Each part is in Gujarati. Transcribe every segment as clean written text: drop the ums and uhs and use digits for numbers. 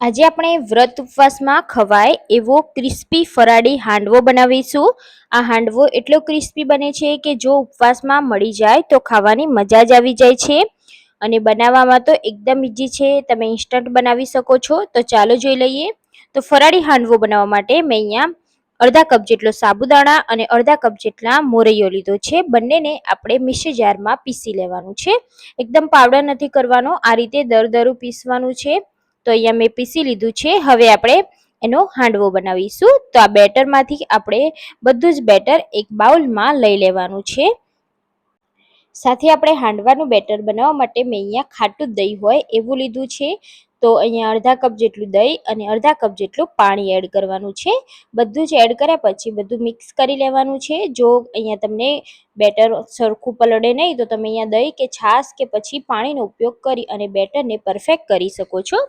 આજે આપણે વ્રત ઉપવાસમાં ખવાય એવો ક્રિસ્પી ફરાળી હાંડવો બનાવીશું। આ હાંડવો એટલો ક્રિસ્પી બને છે કે જો ઉપવાસમાં મળી જાય તો ખાવાની મજા જ આવી જાય છે અને બનાવવામાં તો એકદમ ઈઝી છે, તમે ઇન્સ્ટન્ટ બનાવી શકો છો। તો ચાલો જોઈ લઈએ। તો ફરાળી હાંડવો બનાવવા માટે મેં અહીંયા અડધા કપ જેટલો સાબુદાણા અને અડધા કપ જેટલા મોરૈયો લીધો છે। બંનેને આપણે મિક્સર જારમાં પીસી લેવાનું છે, એકદમ પાવડર નથી કરવાનો, આ રીતે દરદરું પીસવાનું છે। તો અહીંયા મેં પીસી લીધું છે। હવે આપણે એનો હાંડવો બનાવીશું। તો આ બેટરમાંથી આપણે બધું જ બેટર એક બાઉલમાં લઈ લેવાનું છે। સાથે આપણે હાંડવાનું બેટર બનાવવા માટે મેં અહીંયા ખાટું દહીં હોય એવું લીધું છે। તો અહીંયા અડધા કપ જેટલું દહીં અને અડધા કપ જેટલું પાણી એડ કરવાનું છે। બધું જ એડ કર્યા પછી બધું મિક્સ કરી લેવાનું છે। જો અહીંયા તમને બેટર સરખું પલળે નહીં તો તમે અહીંયા દહીં કે છાશ કે પછી પાણીનો ઉપયોગ કરી અને બેટરને પરફેક્ટ કરી શકો છો।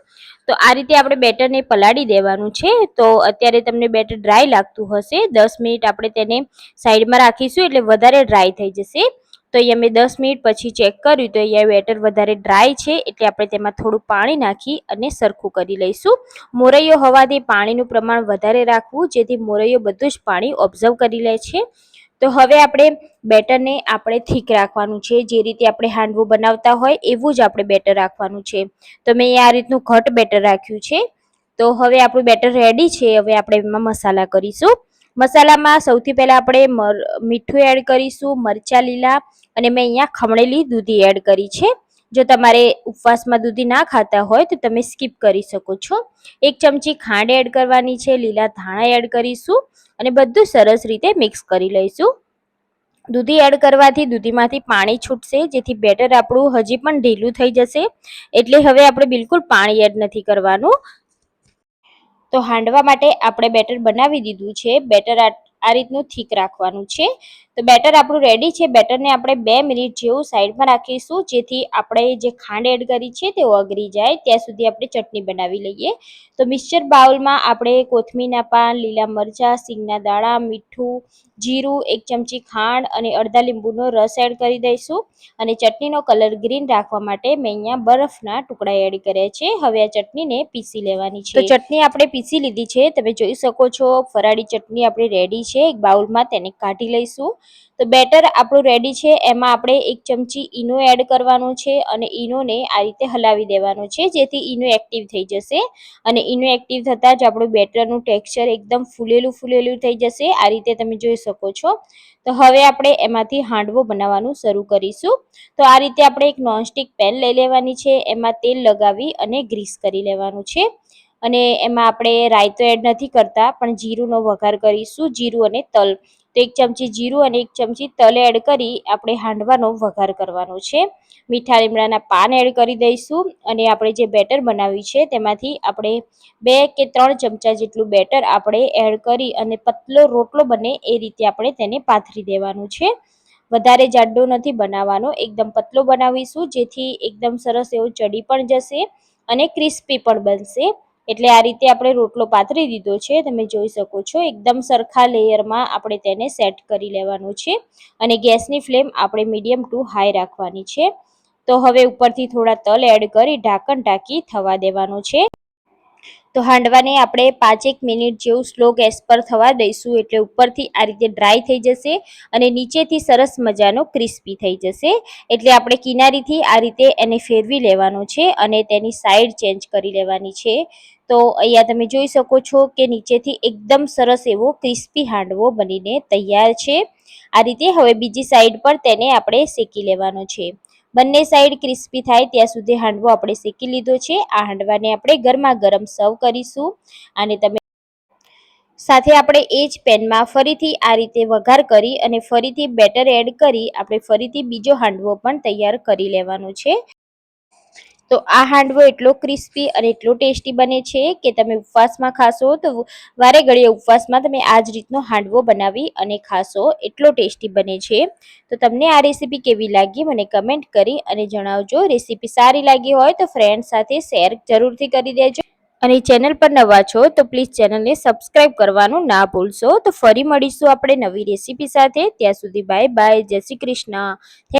તો આ રીતે આપણે બેટરને પલાળી દેવાનું છે। તો અત્યારે તમને બેટર ડ્રાય લાગતું હશે, 10 મિનિટ આપણે તેને સાઈડમાં રાખીશું એટલે વધારે ડ્રાય થઈ જશે। તો અહીંયા મેં 10 મિનિટ પછી ચેક કર્યું તો અહીંયા બેટર વધારે ડ્રાય છે એટલે આપણે તેમાં થોડું પાણી નાખી અને સરખું કરી લઈશું। મોરૈયો હોવાથી પાણીનું પ્રમાણ વધારે રાખવું જેથી મોરૈયો બધું જ પાણી ઓબ્ઝર્વ કરી લે છે। તો હવે આપણે બેટરને આપણે થીક રાખવાનું છે, જે રીતે આપણે હાંડવો બનાવતા હોય એવું જ આપણે બેટર રાખવાનું છે। તો મેં આ રીતનું ઘટ બેટર રાખ્યું છે। તો હવે આપણું બેટર રેડી છે। હવે આપણે એમાં મસાલા કરીશું। મસાલામાં સૌથી પહેલા આપણે મીઠું એડ કરીશું, મરચા લીલા અને મેં અહીંયા ખમણેલી દૂધી એડ કરી છે। જો તમારે ઉપવાસમાં દૂધી ના ખાતા હોય તો તમે સ્કીપ કરી શકો છો। 1 ચમચી ખાંડ એડ કરવાની છે, લીલા ધાણા એડ કરીશું અને બધું સરસ રીતે મિક્સ કરી લઈશું। દૂધી એડ કરવાથી દૂધીમાંથી પાણી છૂટશે જેથી બેટર આપણું હજી પણ ઢીલું થઈ જશે, એટલે હવે આપણે બિલકુલ પાણી એડ નથી કરવાનું। તો હાંડવા માટે આપણે બેટર બનાવી દીધું છે। બેટર આ રીતનું થીક રાખવાનું છે। તો બેટર આપણું રેડી છે। બેટરને આપણે 2 મિનિટ જેવું સાઈડમાં રાખીશું જેથી આપણે જે ખાંડ એડ કરી છે તે ઓગળી જાય, ત્યાં સુધી આપણે ચટણી બનાવી લઈએ। તો મિક્સર બાઉલમાં આપણે કોથમીરના પાન, લીલા મરચાં, સિંગના દાણા, મીઠું, જીરું, 1 ચમચી ખાંડ અને અડધા લીંબુનો રસ એડ કરી દઈશું અને ચટણીનો કલર ગ્રીન રાખવા માટે મેં અહીંયા બરફના ટુકડા એડ કર્યા છે। હવે આ ચટણીને પીસી લેવાની છે। તો ચટણી આપણે પીસી લીધી છે, તમે જોઈ શકો છો ફરાળી ચટણી આપણી રેડી છે। એક બાઉલમાં તેને કાઢી લઈશું। તો બેટર આપણું રેડી છે, એમાં આપણે 1 ચમચી ઈનો એડ કરવાનું છે અને ઈનોને આ રીતે હલાવી દેવાનું છે જેથી ઈનો એક્ટિવ થઈ જશે અને ઈનો એક્ટિવ થતાં જ આપણું બેટરનું ટેક્સચર એકદમ ફૂલેલું થઈ જશે, આ રીતે તમે જોઈ શકો છો। તો હવે આપણે એમાંથી હાંડવો બનાવવાનું શરૂ કરીશું। તો આ રીતે આપણે એક નોનસ્ટિક પેન લઈ લેવાની છે, એમાં તેલ લગાવી અને ગ્રીસ કરી લેવાનું છે અને એમાં આપણે રાઈ તો એડ નથી કરતા પણ જીરુંનો વઘાર કરીશું, જીરું અને તલ। તો 1 ચમચી જીરું અને 1 ચમચી તલ એડ કરી આપણે હાંડવાનો વઘાર કરવાનો છે। મીઠા લીમડાના પાન એડ કરી દઈશું અને આપણે જે બેટર બનાવ્યું છે તેમાંથી આપણે 2 કે 3 ચમચા જેટલું બેટર આપણે એડ કરી અને પતલો રોટલો બને એ રીતે આપણે તેને પાથરી દેવાનું છે। વધારે જાડો નથી બનાવવાનો, એકદમ પતલો બનાવીશું જેથી એકદમ સરસ એવો ચડી પણ જશે અને ક્રિસ્પી પણ બનશે। એટલે આ રીતે આપણે રોટલો પાથરી દીધો છે, તમે જોઈ શકો છો એકદમ સરખા લેયરમાં આપણે તેને સેટ કરી લેવાનું છે અને ગેસની ફ્લેમ આપણે મીડિયમ ટુ હાઈ રાખવાની છે। તો હવે ઉપરથી થોડા તલ એડ કરી ઢાંકણ ઢાંકી થવા દેવાનું છે। તો હાંડવાને આપણે 5-1 મિનિટ જેવું સ્લો ગેસ પર થવા દઈશું એટલે ઉપરથી આ રીતે ડ્રાય થઈ જશે અને નીચેથી સરસ મજાનો ક્રિસ્પી થઈ જશે। એટલે આપણે કિનારીથી આ રીતે એને ફેરવી લેવાનો છે અને તેની સાઈડ ચેન્જ કરી લેવાની છે। તો અહીંયા તમે જોઈ શકો છો કે નીચેથી એકદમ સરસ એવો ક્રિસ્પી હાંડવો બનીને તૈયાર છે। આ રીતે હવે બીજી સાઈડ પર તેને આપણે શેકી લેવાનો છે। બંને સાઈડ ક્રિસ્પી થાય ત્યાં સુધી હાંડવો આપણે શેકી લીધો છે। આ હાંડવાને આપણે ગરમા ગરમ સર્વ કરીશું અને તમે સાથે આપણે એ જ પેનમાં ફરીથી આ રીતે વઘાર કરી અને ફરીથી બેટર એડ કરી આપણે ફરીથી બીજો હાંડવો પણ તૈયાર કરી લેવાનો છે। તો આ હાંડવો એટલો ક્રિસ્પી અને એટલો ટેસ્ટી બને છે કે તમે ઉપવાસમાં ખાશો તો વારે ઘડીએ ઉપવાસમાં તમે આ જ રીતનો હાંડવો બનાવી અને ખાશો, એટલો ટેસ્ટી બને છે। તો તમને આ રેસીપી કેવી લાગી મને કમેન્ટ કરી અને જણાવજો। રેસીપી સારી લાગી હોય તો ફ્રેન્ડ સાથે શેર જરૂરથી કરી દેજો અને ચેનલ પર નવા છો તો પ્લીઝ ચેનલને સબસ્ક્રાઇબ કરવાનું ના ભૂલશો। તો ફરી મળીશું આપણે નવી રેસીપી સાથે, ત્યાં સુધી બાય બાય, જય શ્રી કૃષ્ણ।